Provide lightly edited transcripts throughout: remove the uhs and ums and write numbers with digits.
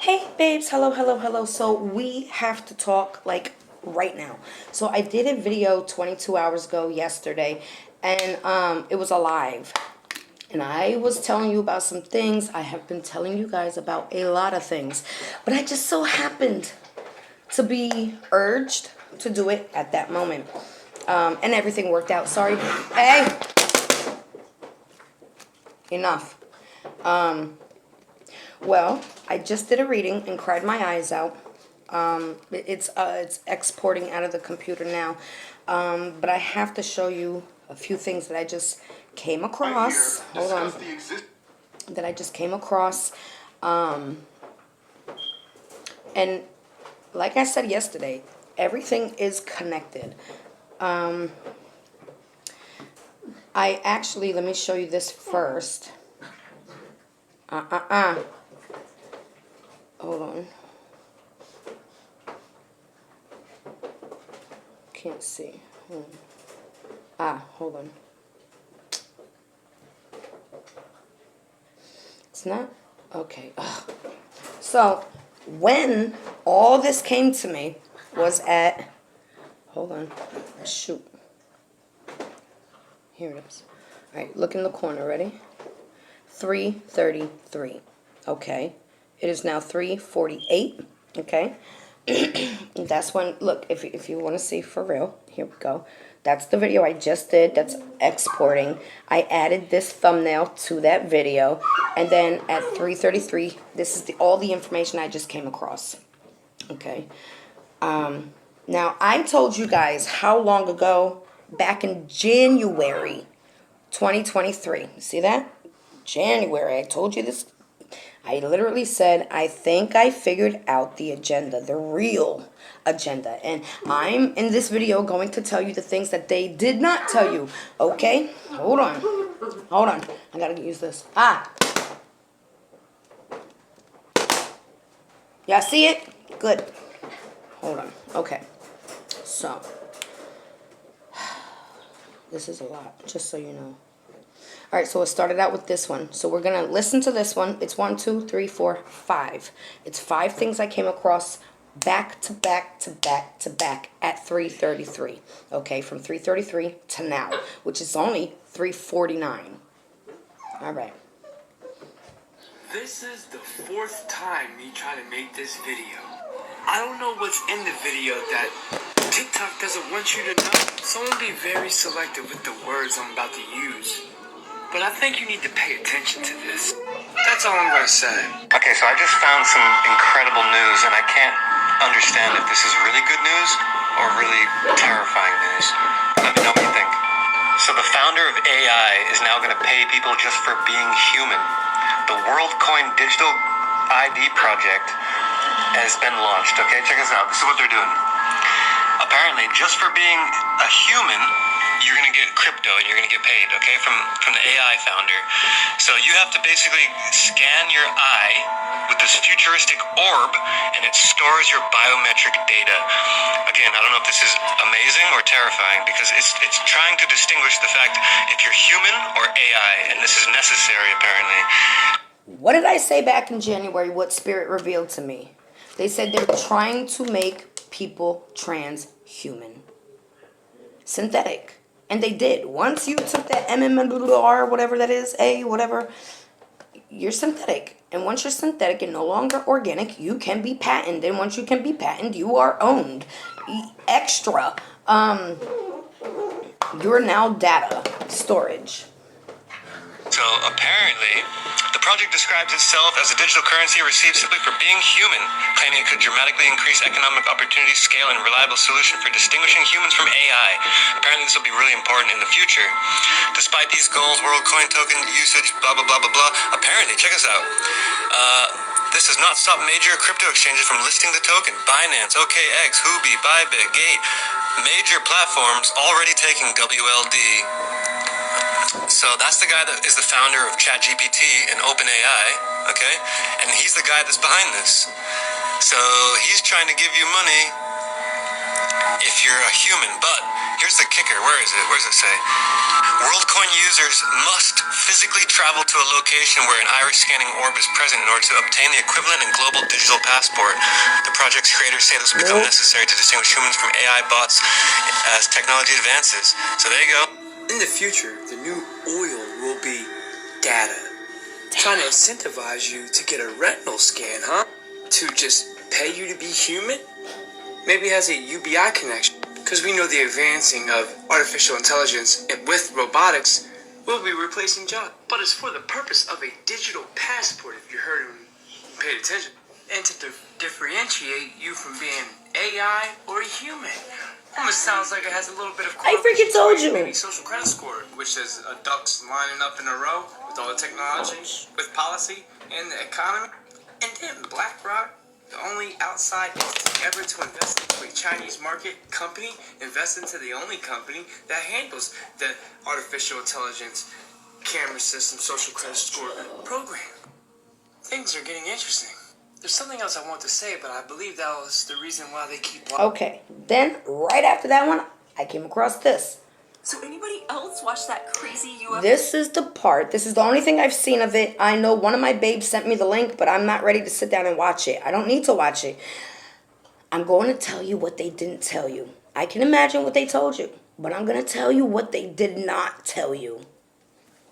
Hey babes, hello, hello, hello. So we have to talk like right now. So I did a video 22 hours ago yesterday, and it was a live. And I was telling you about some things. I have been telling you guys about a lot of things. But I just so happened to be urged to do it at that moment. And everything worked out. Sorry. Hey! Enough. Well, I just did a reading and cried my eyes out. It's exporting out of the computer now, but I have to show you a few things that I just came across. Hold on. That I just came across, and like I said yesterday, everything is connected. I actually let me show you this first. Hold on. Can't see. Hold on. It's not? Okay. Ugh. So, when all this came to me was at... Hold on. Shoot. Here it is. All right, look in the corner. Ready? 3:33. Okay. It is now 3:48. Okay. That's when, look, if you want to see for real, here we go. That's the video I just did. That's exporting. I added this thumbnail to that video. And then at 3:33, this is all the information I just came across. Okay. Now, I told you guys how long ago, back in January 2023. See that? January. I told you this. I literally said, I think I figured out the agenda, the real agenda. And I'm in this video going to tell you the things that they did not tell you. Okay? Hold on. Hold on. I gotta use this. Y'all see it? Good. Hold on. Okay. So, this is a lot, just so you know. All right, so it started out with this one. So we're going to listen to this one. It's 1, 2, 3, 4, 5. It's 5 things I came across back to back to back to back at 3:33. Okay, from 3:33 to now, which is only 3:49. All right. This is the 4th time me trying to make this video. I don't know what's in the video that TikTok doesn't want you to know. So I'm going to be very selective with the words I'm about to use. But I think you need to pay attention to this. That's all I'm going to say. Okay, so I just found some incredible news, and I can't understand if this is really good news or really terrifying news. Let me know what you think. So the founder of AI is now going to pay people just for being human. The Worldcoin Digital ID project has been launched. Okay, check this out. This is what they're doing. Apparently, just for being a human, you're going to get crypto and you're going to get paid, okay, from the AI founder. So you have to basically scan your eye with this futuristic orb, and it stores your biometric data. Again, I don't know if this is amazing or terrifying, because it's trying to distinguish the fact if you're human or AI, and this is necessary, apparently. What did I say back in January, what Spirit revealed to me? They said they're trying to make people transhuman. Synthetic. And they did. Once you took that MMR, whatever that is, whatever, you're synthetic. And once you're synthetic and no longer organic, you can be patented. And once you can be patented, you are owned. Extra. You're now data storage. So apparently, the project describes itself as a digital currency received simply for being human, claiming it could dramatically increase economic opportunity, scale, and reliable solution for distinguishing humans from AI. Apparently, this will be really important in the future. Despite these goals, WorldCoin token usage, blah, blah, blah, blah, blah. Apparently, check us out. This does not stop major crypto exchanges from listing the token. Binance, OKX, Huobi, Bybit, Gate. Major platforms already taking WLD. So that's the guy that is the founder of ChatGPT and OpenAI, okay? And he's the guy that's behind this. So he's trying to give you money if you're a human. But here's the kicker. Where is it? Where does it say? Worldcoin users must physically travel to a location where an iris scanning orb is present in order to obtain the equivalent in global digital passport. The project's creators say this will become necessary to distinguish humans from AI bots as technology advances. So there you go. In the future, the new oil will be data. Trying to incentivize you to get a retinal scan, huh? To just pay you to be human? Maybe it has a UBI connection. Because we know the advancing of artificial intelligence with robotics will be replacing jobs. But it's for the purpose of a digital passport, if you heard and paid attention. And to differentiate you from being AI or a human. Almost sounds like it has a little bit of... I freaking told you. Maybe social credit score, which is ducks lining up in a row with all the technology, with policy and the economy. And then BlackRock, the only outside entity ever to invest into a Chinese market company, invest into the only company that handles the artificial intelligence camera system social credit score program. Things are getting interesting. There's something else I want to say, but I believe that was the reason why they keep... Okay, then right after that one, I came across this. So anybody else watch that crazy UFO? This is the part. This is the only thing I've seen of it. I know one of my babes sent me the link, but I'm not ready to sit down and watch it. I don't need to watch it. I'm going to tell you what they didn't tell you. I can imagine what they told you, but I'm going to tell you what they did not tell you.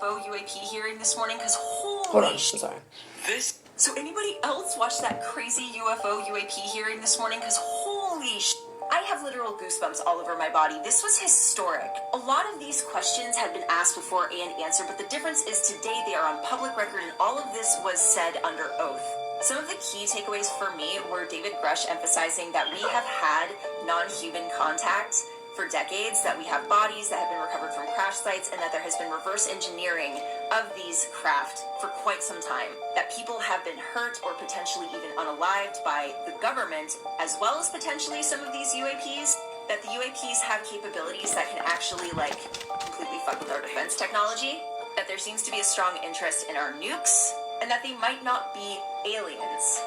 UAP hearing this morning, because Hold on, I'm sorry. This... So anybody else watch that crazy UFO UAP hearing this morning? Because holy sh... I have literal goosebumps all over my body. This was historic. A lot of these questions had been asked before and answered, but the difference is today they are on public record and all of this was said under oath. Some of the key takeaways for me were David Grush emphasizing that we have had non-human contact for decades, that we have bodies that have been recovered from crash sites, and that there has been reverse engineering of these craft for quite some time. That people have been hurt or potentially even unalived by the government, as well as potentially some of these UAPs. That the UAPs have capabilities that can actually, completely fuck with our defense technology. That there seems to be a strong interest in our nukes, and that they might not be aliens.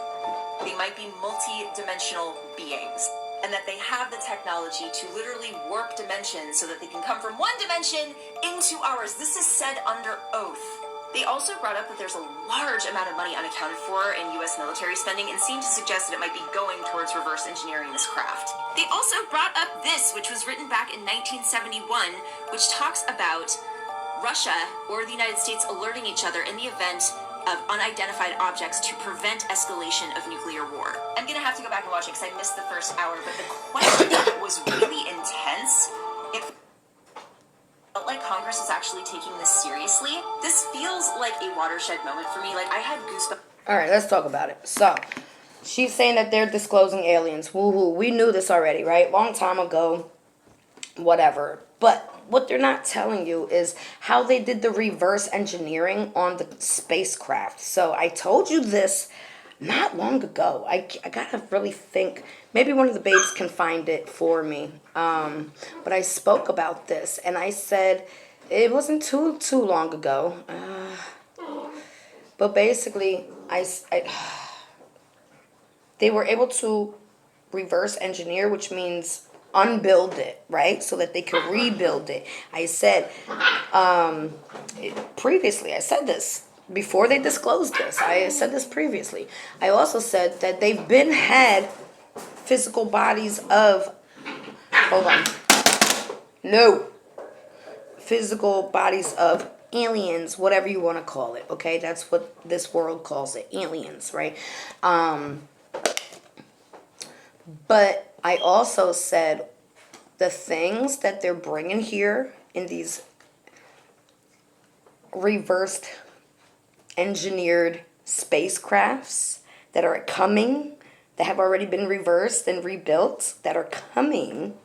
They might be multi-dimensional beings. And that they have the technology to literally warp dimensions so that they can come from one dimension into ours. This is said under oath. They also brought up that there's a large amount of money unaccounted for in U.S. military spending and seemed to suggest that it might be going towards reverse engineering this craft. They also brought up this, which was written back in 1971, which talks about Russia or the United States alerting each other in the event of unidentified objects to prevent escalation of nuclear war. I'm gonna have to go back and watch it because I missed the first hour, but the question was really intense. It felt like Congress is actually taking this seriously. This feels like a watershed moment for me. I had goosebumps. All right, let's talk about it. So, she's saying that they're disclosing aliens. Woohoo. We knew this already, right? Long time ago. Whatever. But what they're not telling you is how they did the reverse engineering on the spacecraft. So I told you this not long ago. I gotta really think. Maybe one of the babes can find it for me. But I spoke about this and I said it wasn't too long ago. But basically, they were able to reverse engineer, which means unbuild it, right? So that they could rebuild it. I said, previously, I said this before they disclosed this. I said this previously. I also said that they've had physical bodies of, physical bodies of aliens, whatever you want to call it, okay? That's what this world calls it, aliens, right? But I also said the things that they're bringing here in these reversed engineered spacecrafts that are coming, that have already been reversed and rebuilt, that are coming,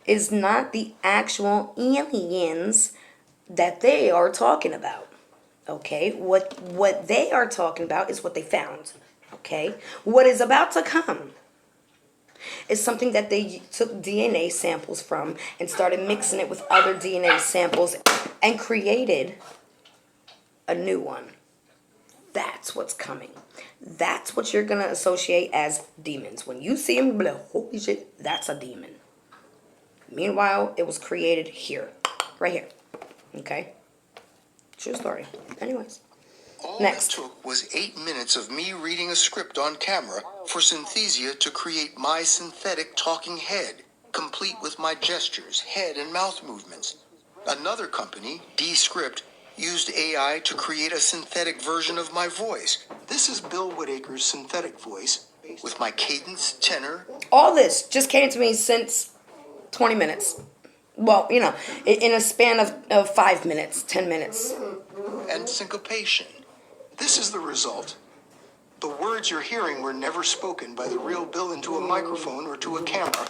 is not the actual aliens that they are talking about. Okay? What they are talking about is what they found. Okay? What is about to come is something that they took DNA samples from and started mixing it with other DNA samples and created a new one. That's what's coming. That's what you're going to associate as demons. When you see them, you'll be like, holy shit, that's a demon. Meanwhile, it was created here. Right here. Okay? True story. Anyways. All Next. it took was 8 minutes of me reading a script on camera for Synthesia to create my synthetic talking head, complete with my gestures, head and mouth movements. Another company, Descript, used AI to create a synthetic version of my voice. This is Bill Whitaker's synthetic voice with my cadence, tenor. All this just came to me since 20 minutes. Well, you know, in a span of 5 minutes, 10 minutes. And syncopation. This is the result. The words you're hearing were never spoken by the real Bill into a microphone or to a camera.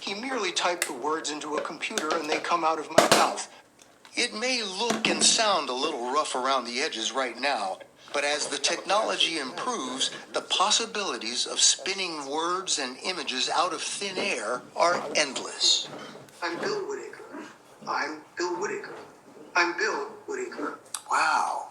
He merely typed the words into a computer and they come out of my mouth. It may look and sound a little rough around the edges right now, but as the technology improves, the possibilities of spinning words and images out of thin air are endless. I'm Bill Whitaker. I'm Bill Whitaker. I'm Bill Whitaker. Wow.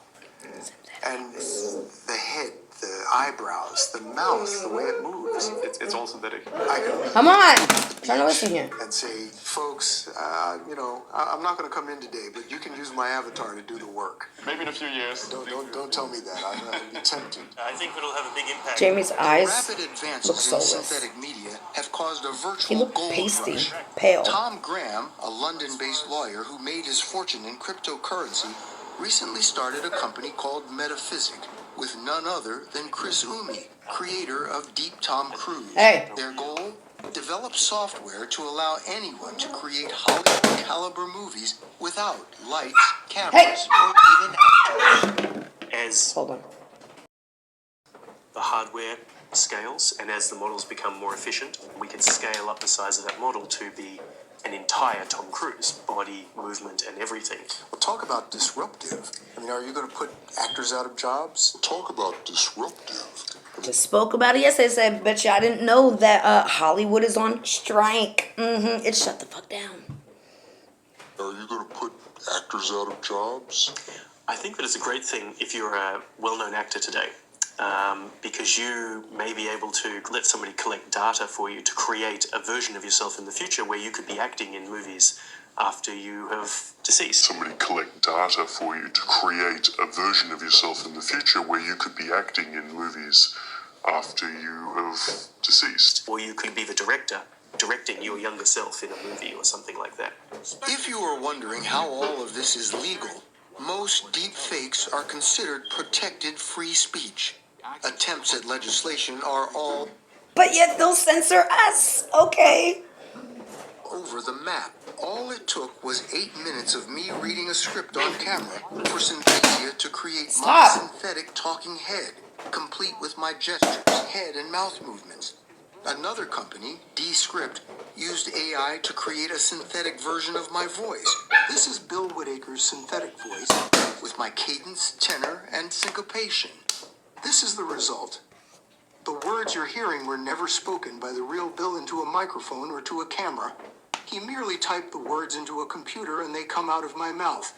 And the head, the eyebrows, the mouth, the way it moves. It's all synthetic. I could Come on! Trying to listen here. and say, folks, I'm not going to come in today, but you can use my avatar to do the work. Maybe in a few years. Don't tell me that. I'd be tempted. I think it'll have a big impact. Jamie's eyes Rapid look advances in soulless. synthetic media have caused a He virtual looked gold pasty, rush. pale. Tom Graham, a London-based lawyer who made his fortune in cryptocurrency, recently started a company called Metaphysic with none other than Chris Umi, creator of Deep Tom Cruise. Hey. Their goal? Develop software to allow anyone to create Hollywood-caliber movies without lights, cameras, or even actors. As Hold on. the hardware scales and as the models become more efficient, we can scale up the size of that model to be an entire Tom Cruise, body, movement, and everything. Well, talk about disruptive. I mean, are you going to put actors out of jobs? Talk about disruptive. Just spoke about it yesterday. Said, bet you I didn't know that Hollywood is on strike. It shut the fuck down. Are you going to put actors out of jobs? I think that it's a great thing if you're a well-known actor today, because you may be able to let somebody collect data for you to create a version of yourself in the future where you could be acting in movies after you have deceased. Somebody collect data for you to create a version of yourself in the future where you could be acting in movies after you have deceased. Or you could be the director directing your younger self in a movie or something like that. If you are wondering how all of this is legal, most deep fakes are considered protected free speech. Attempts at legislation are all But yet they'll censor us. Okay. over the map. All it took was 8 minutes of me reading a script on camera for Synthesia to create Stop. my synthetic talking head, complete with my gestures, head and mouth movements. Another company, Descript, used AI to create a synthetic version of my voice. This is Bill Whitaker's synthetic voice with my cadence, tenor, and syncopation. This is the result. The words you're hearing were never spoken by the real Bill into a microphone or to a camera. He merely typed the words into a computer and they come out of my mouth.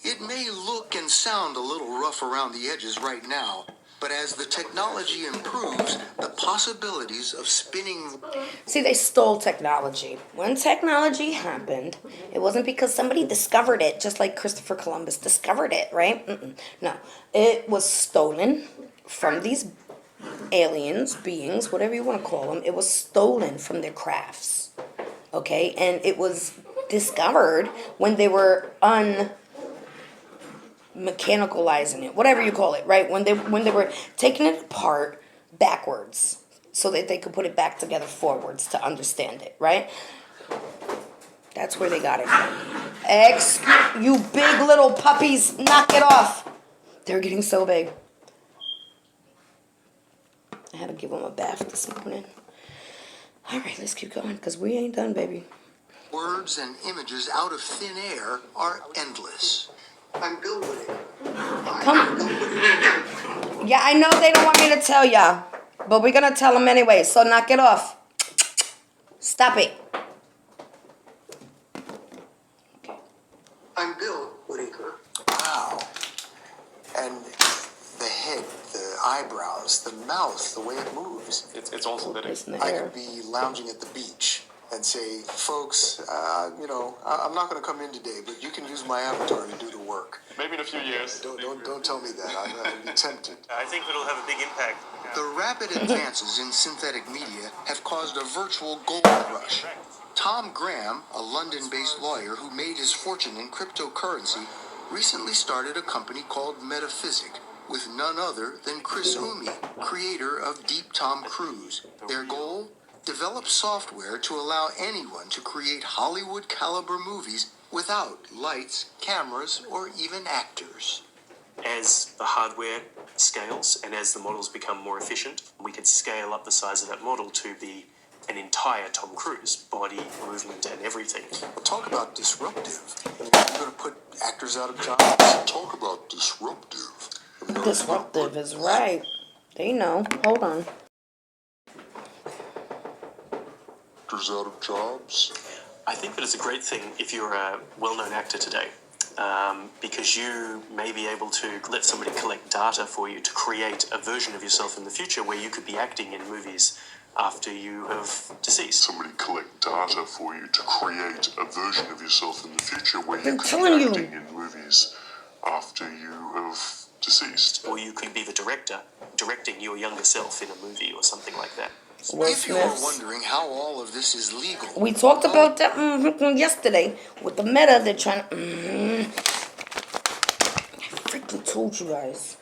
It may look and sound a little rough around the edges right now, but as the technology improves, the possibilities of spinning... See, they stole technology. When technology happened, it wasn't because somebody discovered it, just like Christopher Columbus discovered it, right? No. It was stolen from these aliens, beings, whatever you want to call them. It was stolen from their crafts, okay? And it was discovered when they were mechanicalizing it, whatever you call it, right? When they were taking it apart backwards so that they could put it back together forwards to understand it, right? That's where they got it from. You big little puppies, knock it off. They're getting so big. I had to give them a bath this morning. All right, let's keep going because we ain't done, baby. Words and images out of thin air are endless. I'm Bill Whitaker. Come. Yeah, I know they don't want me to tell ya, but we're gonna tell them anyway. So knock it off. Stop it. Okay. I'm Bill Whitaker. Wow. And the head, the eyebrows, the mouth, the way it moves. It's all synthetic. It's in the I air. could be lounging at the beach, and say, folks, I'm not going to come in today, but you can use my avatar to do the work. Maybe in a few years. Don't tell me that. I'd be tempted. I think it'll have a big impact. The rapid advances in synthetic media have caused a virtual gold rush. Tom Graham, a London-based lawyer who made his fortune in cryptocurrency, recently started a company called Metaphysic with none other than Chris Umi, creator of Deep Tom Cruise. Their goal? Develop software to allow anyone to create Hollywood-caliber movies without lights, cameras, or even actors. As the hardware scales and as the models become more efficient, we could scale up the size of that model to be an entire Tom Cruise, body, movement, and everything. Well, talk about disruptive. You're going to put actors out of jobs. Talk about disruptive. Disruptive is right. They know. Hold on. Actors out of jobs. I think that it's a great thing if you're a well-known actor today, because you may be able to let somebody collect data for you to create a version of yourself in the future where you could be acting in movies after you have deceased. Somebody collect data for you to create a version of yourself in the future where you I'm could telling be you. acting in movies after you have deceased. Or you could be the director, directing your younger self in a movie or something like that. Will If you are Smith's. wondering how all of this is legal, We talked about that yesterday with the meta. They're trying to. I freaking told you guys.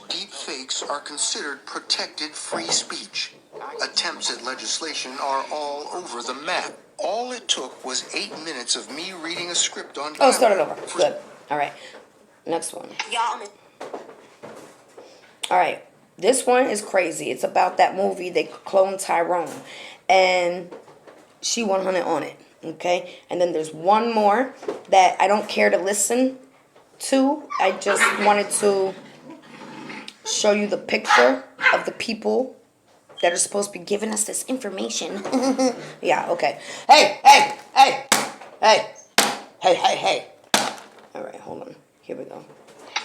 deep fakes are considered protected free speech. Attempts at legislation are all over the map. All it took was 8 minutes of me reading a script on Oh, start it camera over. for- Good. All right. Next one. Y'all, All right. This one is crazy. It's about that movie. They cloned Tyrone. And she 100 on it. Okay? And then there's one more that I don't care to listen to. I just wanted to show you the picture of the people that are supposed to be giving us this information. Yeah, okay. Hey, hey, hey, hey, hey, hey, hey. All right, hold on. Here we go.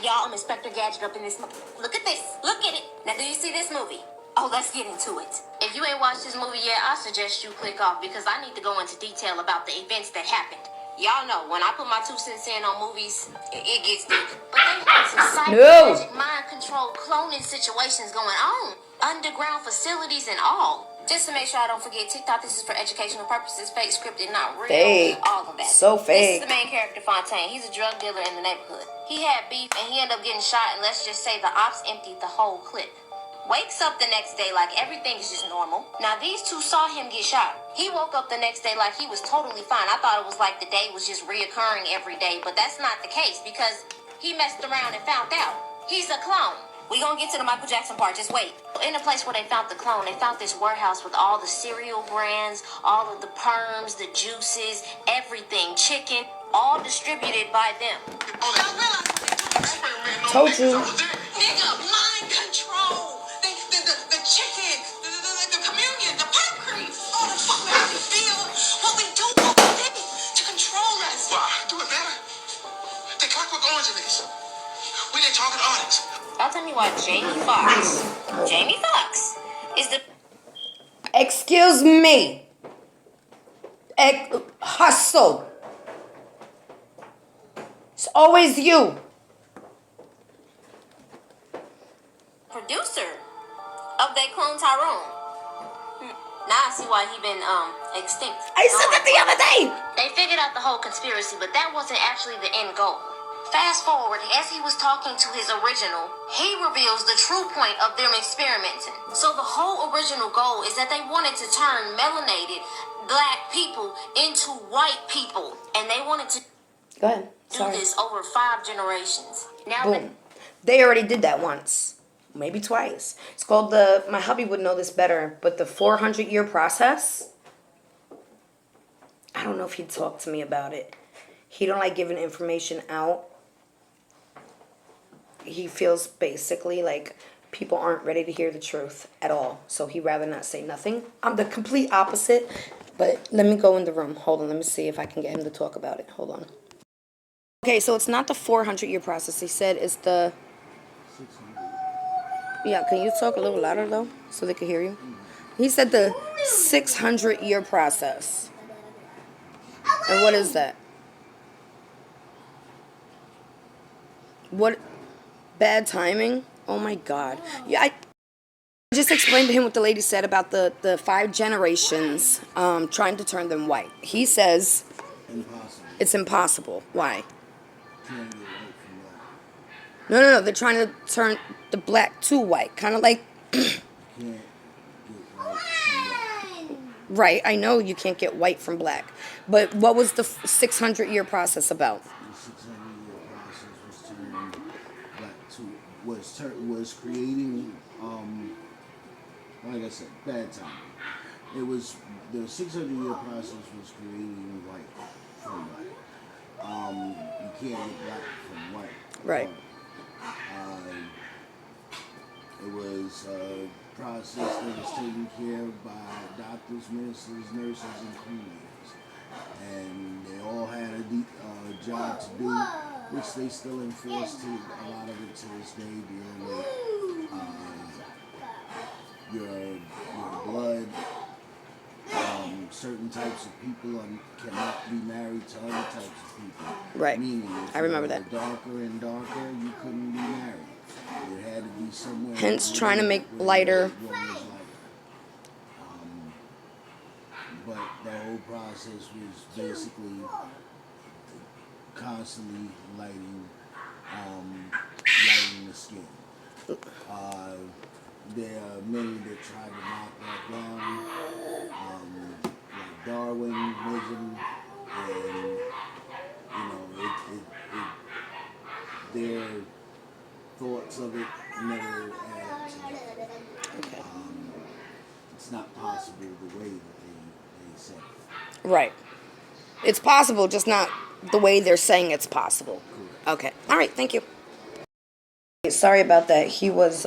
Y'all, I'm Inspector Gadget up in this. Look at this. Look at it. Now, do you see this movie? Oh, let's get into it. If you ain't watched this movie yet, I suggest you click off because I need to go into detail about the events that happened. Y'all know, when I put my 2 cents in on movies, it gets deep. But they had some psychological mind control cloning situations going on. Underground facilities and all. Just to make sure I don't forget, TikTok, this is for educational purposes, fake, scripted, not real. Fake. All of that. So This fake. is the main character, Fontaine. He's a drug dealer in the neighborhood. He had beef and he ended up getting shot, and let's just say the ops emptied the whole clip. Wakes up the next day like everything is just normal. Now, these two saw him get shot. He woke up the next day like he was totally fine. I thought it was like the day was just reoccurring every day, but that's not the case because he messed around and found out. He's a clone. We gonna get to the Michael Jackson part, just wait. In the place where they found the clone, they found this warehouse with all the cereal brands, all of the perms, the juices, everything, chicken, all distributed by them. Told you. Nigga, mind control. The chicken, the communion, the pipe cream. All the fuck we have to feel what we do all day to control us. Why? Do it better. They clockwork orange in this. We didn't target artists. I'll tell you why Jamie Foxx is the Excuse me. Hustle. It's always you. producer of that clone Tyrone. Now I see why he been extinct. I said that the other day. They figured out the whole conspiracy, but that wasn't actually the end goal. Fast forward, as he was talking to his original, he reveals the true point of them experimenting. So the whole original goal is that they wanted to turn melanated black people into white people. And they wanted to Go ahead. do Sorry. this over 5 generations. Now Boom. They already did that once. Maybe twice. It's called my hubby would know this better, but the 400-year process. I don't know if he'd talk to me about it. He don't like giving information out. He feels basically like people aren't ready to hear the truth at all. So he'd rather not say nothing. I'm the complete opposite. But let me go in the room. Hold on. Let me see if I can get him to talk about it. Hold on. Okay, so it's not the 400-year process. He said it's the... Yeah, can you talk a little louder, though, so they can hear you? He said the 600-year process. And what is that? What? Bad timing? Oh my God. Yeah, I just explained to him what the lady said about the 5 generations trying to turn them white. He says Impossible. it's impossible. Why? Can't get white from black. No. They're trying to turn the black to white. Kind of like... Can't get white from black. Right, I know you can't get white from black. But what was the 600-year process about? The 600-year process was turning black to was creating like I said, bad timing. It was the 600-year process was creating white from black. You can't get black from white. Right. It was a process that was taken care of by doctors, ministers, nurses, and crewmates. And they all had a job to do, which they still enforce to a lot of it to this day, dealing with your blood. Certain types of people cannot be married to other types of people. Right. Meaning, if I remember you that. were darker and darker, you couldn't be married. It had to be somewhere. Hence, trying to make lighter. But the whole process was basically constantly lighting the skin. There are many that tried to knock that down, like Darwinism, and their thoughts of it never add up to that. Okay. It's not possible the way that they said it. Right. It's possible, just not the way they're saying it's possible. Okay. All right, thank you. Sorry about that. He was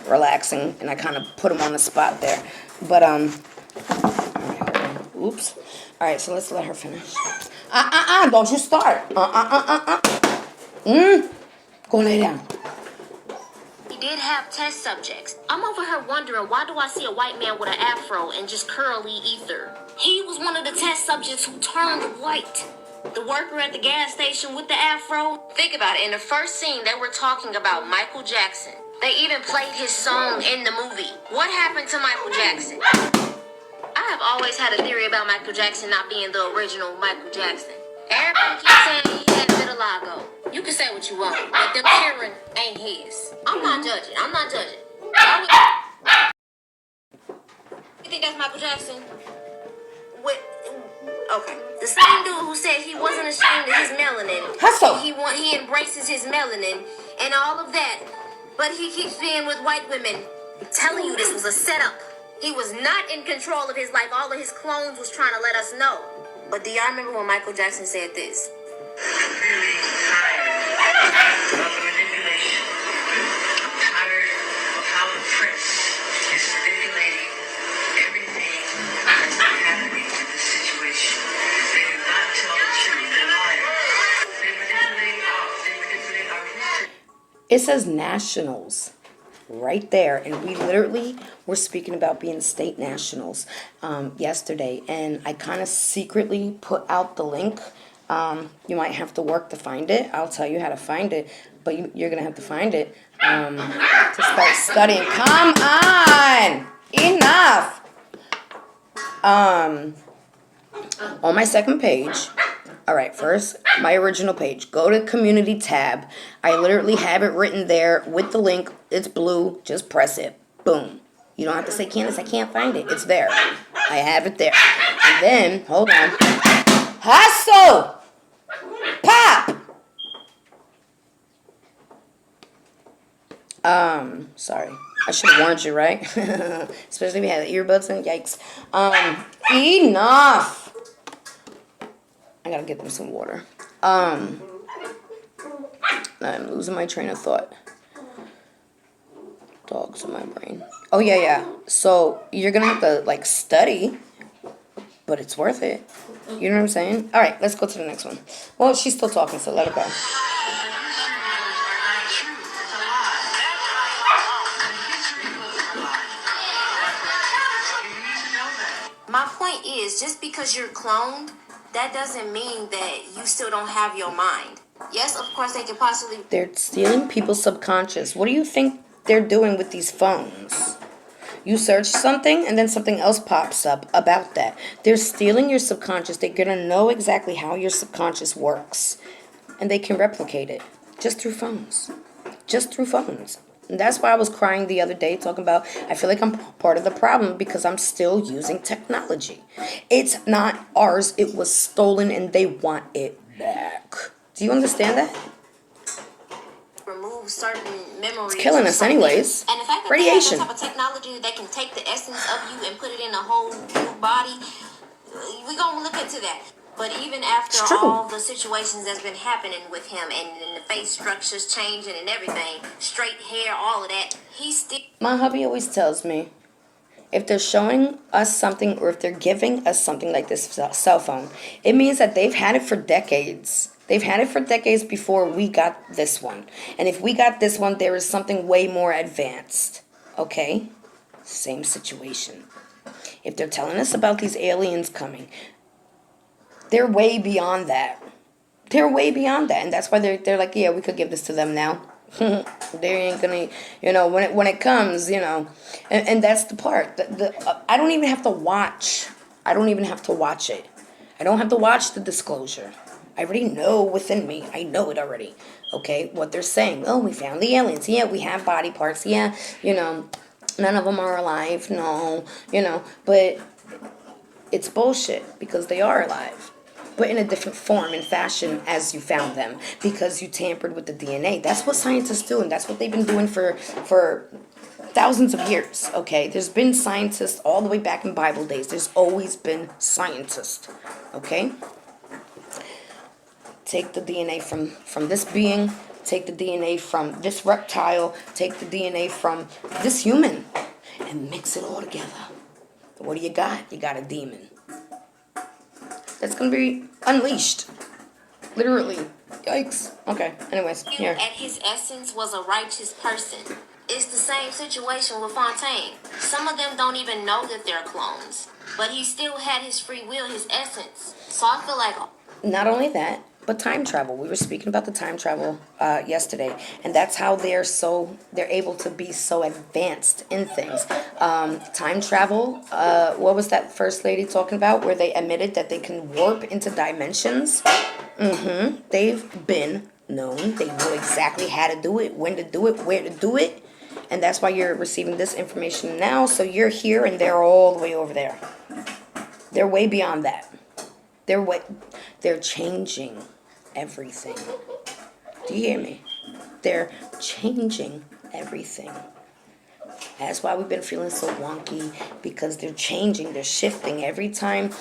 relaxing, and I kind of put him on the spot there. But, oops. All right, so let's let her finish. Don't you start. Go lay down. He did have test subjects. I'm over here wondering, why do I see a white man with an afro and just curly ether? He was one of the test subjects who turned white. The worker at the gas station with the afro. Think about it. In the first scene, they were talking about Michael Jackson. They even played his song in the movie. What happened to Michael Jackson? I have always had a theory about Michael Jackson not being the original Michael Jackson. Everybody keeps saying he had vitiligo. You can say what you want, but them children ain't his. I'm not judging. You think that's Michael Jackson? Okay. The same dude who said he wasn't ashamed of his melanin. Hustle. He embraces his melanin and all of that, but he keeps being with white women. I'm telling you, this was a setup. He was not in control of his life. All of his clones was trying to let us know. But do y'all remember when Michael Jackson said this? I'm really tired of the manipulation. I'm tired of how the press is manipulating everything that's happening in this situation. They do not tell the truth. They're liars. They manipulate our history. It says nationals right there, and we literally were speaking about being state nationals yesterday, and I kind of secretly put out the link. You might have to work to find it. I'll tell you how to find it, but you're gonna have to find it to start studying. Come on, enough. On my second page. All right, first, my original page. Go to community tab. I literally have it written there with the link. It's blue. Just press it. Boom. You don't have to say, Candace, I can't find it. It's there. I have it there. And then, hold on. Hustle! Pop! Sorry. I should have warned you, right? Especially if you had the earbuds in. Yikes. Enough! I gotta get them some water. I'm losing my train of thought. Dogs in my brain. Oh, yeah. So, you're gonna have to, like, study, but it's worth it. You know what I'm saying? All right, let's go to the next one. Well, she's still talking, so let her go. My point is, just because you're cloned that doesn't mean that you still don't have your mind. Yes, of course they could possibly... They're stealing people's subconscious. What do you think they're doing with these phones? You search something and then something else pops up about that. They're stealing your subconscious. They're going to know exactly how your subconscious works. And they can replicate it just through phones. Just through phones. And that's why I was crying the other day talking about I feel like I'm part of the problem because I'm still using technology. It's not ours. It was stolen and they want it back. Do you understand that? Remove certain memories. It's killing us anyways. And the fact that Radiation. they have the type of technology that can take the essence of you and put it in a whole new body, we're going to look into that. But even after all the situations that's been happening with him and the face structures changing and everything, straight hair, all of that, he's still... My hubby always tells me, if they're showing us something or if they're giving us something like this cell phone, it means that they've had it for decades. They've had it for decades before we got this one. And if we got this one, there is something way more advanced. Okay? Same situation. If they're telling us about these aliens coming, they're way beyond that. They're way beyond that. And that's why they're like, yeah, we could give this to them now. They ain't gonna, when it comes, and that's the part. I don't even have to watch. I don't even have to watch it. I don't have to watch the disclosure. I already know within me. I know it already. Okay, what they're saying. Oh, we found the aliens. Yeah, we have body parts. Yeah, none of them are alive. No, but it's bullshit because they are alive. But in a different form and fashion as you found them because you tampered with the DNA. That's what scientists do, and that's what they've been doing for thousands of years, okay? There's been scientists all the way back in Bible days. There's always been scientists, okay? Take the DNA from this being, take the DNA from this reptile, take the DNA from this human, and mix it all together. What do you got? You got a demon. That's going to be unleashed. Literally. Yikes. Okay, anyways, here. At his essence was a righteous person. It's the same situation with Fontaine. Some of them don't even know that they're clones. But he still had his free will, his essence. So I feel like... Not only that, but time travel. We were speaking about the time travel yesterday. And that's how they're able to be so advanced in things. Time travel, what was that first lady talking about? Where they admitted that they can warp into dimensions. They've been known. They know exactly how to do it, when to do it, where to do it. And that's why you're receiving this information now. So you're here and they're all the way over there. They're way beyond that. They're changing everything. Do you hear me? They're changing everything. That's why we've been feeling so wonky, because they're changing, they're shifting. Every time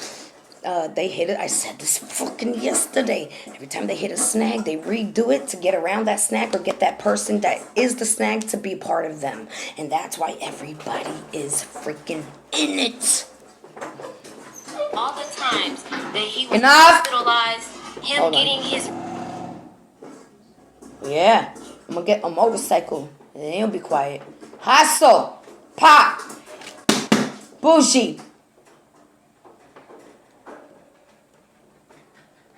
they hit it, I said this fucking yesterday, every time they hit a snag, they redo it to get around that snag or get that person that is the snag to be part of them. And that's why everybody is freaking in it. All the times that he was Enough. hospitalized, him Hold on. getting his... Yeah, I'm gonna get a motorcycle and then you'll be quiet. Hustle, pop, bougie.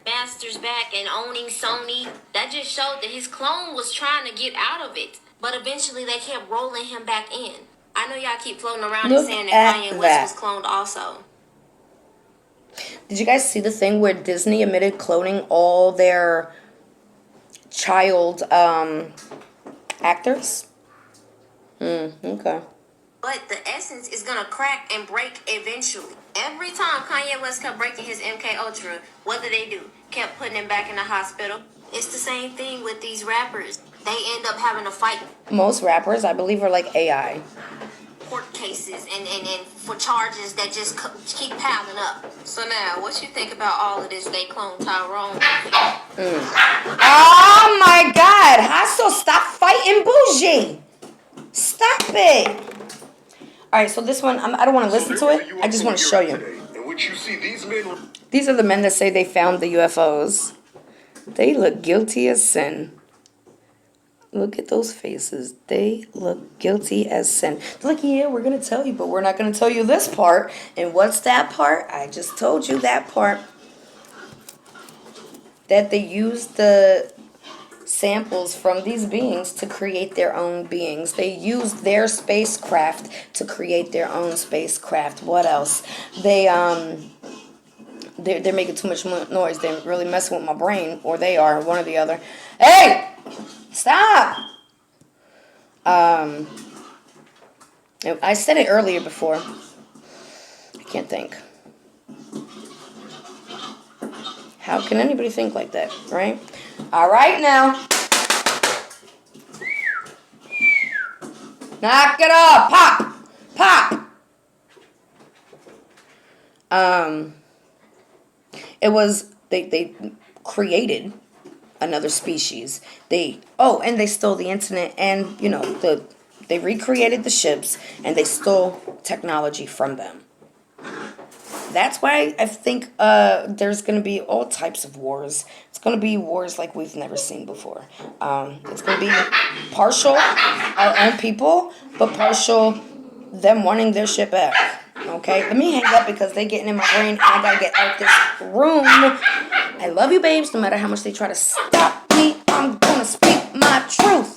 Masters back and owning Sony, that just showed that his clone was trying to get out of it. But eventually they kept rolling him back in. I know y'all keep floating around and saying that Kanye West was cloned also. Did you guys see the thing where Disney admitted cloning all their child actors? Okay. But the essence is gonna crack and break eventually. Every time Kanye West kept breaking his MK Ultra, what did they do? Kept putting him back in the hospital. It's the same thing with these rappers. They end up having to fight Most rappers, I believe, are like AI. court cases and for charges that just keep piling up. So now, what you think about all of this? They clone Tyrone. Oh my God! Hassel, stop fighting bougie. Stop it. All right, so this one, I don't want to listen to it. I just want to show you. These are the men that say they found the UFOs. They look guilty as sin. Look at those faces. They look guilty as sin. They're like, yeah, we're going to tell you, but we're not going to tell you this part. And what's that part? I just told you that part. that they use the samples from these beings to create their own beings. They use their spacecraft to create their own spacecraft. What else? They're making too much noise. They're really messing with my brain, or they are, one or the other. Hey, stop. I said it earlier before. I can't think. How can anybody think like that, right? All right, now. Knock it off. Pop. Pop. It was, they created another species. And they stole the internet, and, they recreated the ships, and they stole technology from them. That's why I think there's going to be all types of wars. It's going to be wars like we've never seen before. It's going to be partial our own people, but partial them wanting their shit back. Okay? Let me hang up because they're getting in my brain and I got to get out this room. I love you, babes. No matter how much they try to stop me, I'm going to speak my truth.